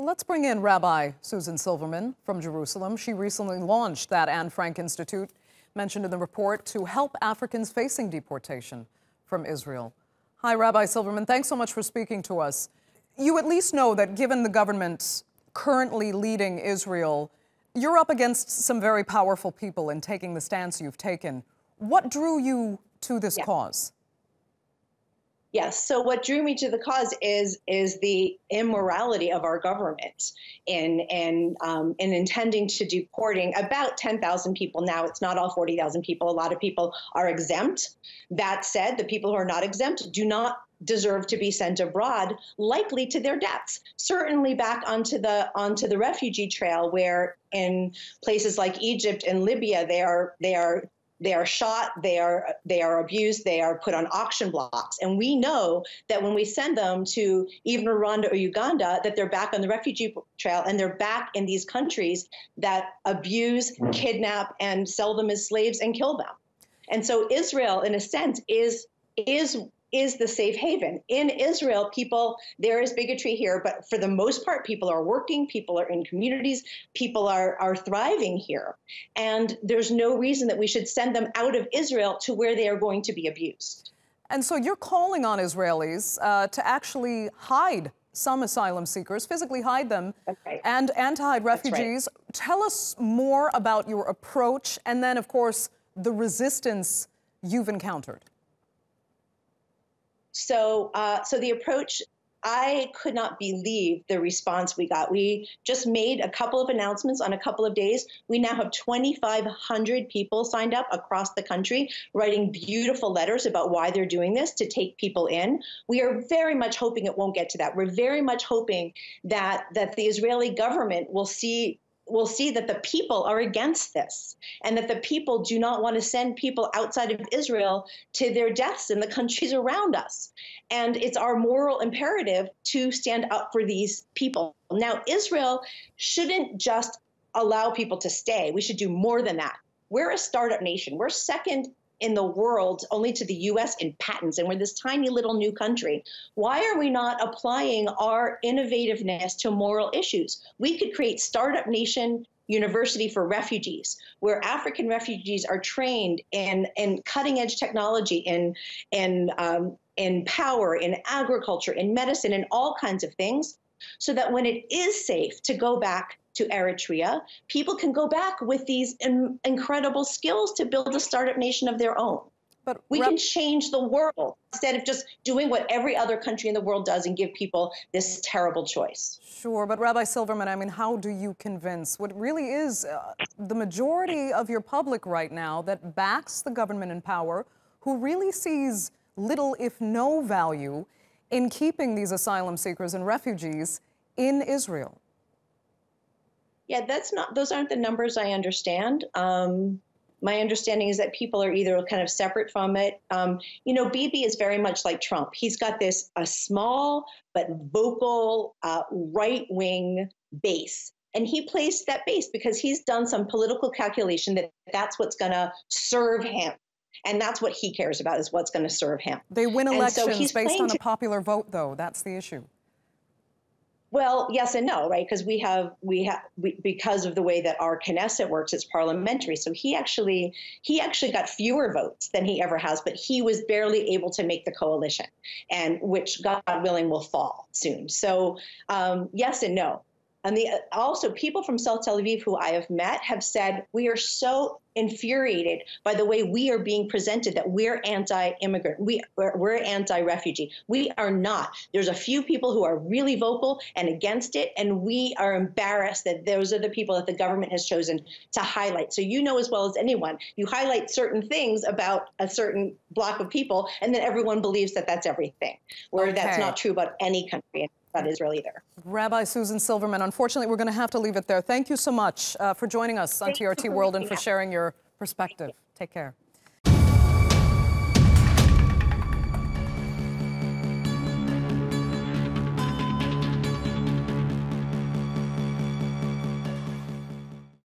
Well, let's bring in Rabbi Susan Silverman from Jerusalem. She recently launched that Anne Frank Institute, mentioned in the report, to help Africans facing deportation from Israel. Hi, Rabbi Silverman. Thanks so much for speaking to us. You at least know that given the government currently leading Israel, you're up against some very powerful people in taking the stance you've taken. What drew you to this cause? Yes. So what drew me to the cause is the immorality of our government in intending to deporting about 10,000 people. Now, it's not all 40,000 people. A lot of people are exempt. That said, the people who are not exempt do not deserve to be sent abroad, likely to their deaths. Certainly back onto the refugee trail, where in places like Egypt and Libya, they are shot, they are abused, they are put on auction blocks. And we know that when we send them to even Rwanda or Uganda, that they're back on the refugee trail and they're back in these countries that abuse, kidnap, and sell them as slaves and kill them. And so Israel, in a sense, is the safe haven. In Israel, there is bigotry here, but for the most part, people are working, people are in communities, people are thriving here. And there's no reason that we should send them out of Israel to where they are going to be abused. And so you're calling on Israelis to actually hide some asylum seekers, physically hide them, and to hide refugees. Tell us more about your approach and then, of course, the resistance you've encountered. So the approach, I could not believe the response we got. We just made a couple of announcements on a couple of days. We now have 2,500 people signed up across the country, writing beautiful letters about why they're doing this, to take people in. We are very much hoping it won't get to that. We're very much hoping that the Israeli government will see that the people are against this, and that the people do not want to send people outside of Israel to their deaths in the countries around us. And it's our moral imperative to stand up for these people. Now, Israel shouldn't just allow people to stay. We should do more than that. We're a startup nation. We're second in the world only to the US in patents, and we're this tiny little new country. Why are we not applying our innovativeness to moral issues? We could create Startup Nation University for refugees, where African refugees are trained in cutting edge technology, in power, in agriculture, in medicine, in all kinds of things, so that when it is safe to go back to Eritrea, people can go back with these incredible skills to build a startup nation of their own. But we can change the world instead of just doing what every other country in the world does and give people this terrible choice. Sure, but Rabbi Silverman, I mean, how do you convince what really is the majority of your public right now that backs the government in power, who really sees little, if no, value in keeping these asylum seekers and refugees in Israel? Yeah, those aren't the numbers I understand. My understanding is that people are either kind of separate from it. You know, Bibi is very much like Trump. He's got a small but vocal right-wing base. And he plays that base because he's done some political calculation that that's what's going to serve him. And that's what he cares about, is what's going to serve him. They win elections based on a popular vote, though. That's the issue. Well, yes and no, right? Because because of the way that our Knesset works, it's parliamentary. So he actually got fewer votes than he ever has, but he was barely able to make the coalition, and which, God willing, will fall soon. So yes and no. And also, people from South Tel Aviv who I have met have said, we are so infuriated by the way we are being presented, that we're anti-immigrant, we're anti-refugee. We are not. There's a few people who are really vocal and against it, and we are embarrassed that those are the people that the government has chosen to highlight. So you know as well as anyone, you highlight certain things about a certain block of people, and then everyone believes that that's everything, where that's not true about any country. Not Israel either. Rabbi Susan Silverman, unfortunately, we're going to have to leave it there. Thank you so much for joining us on TRT World and for sharing your perspective. Take care.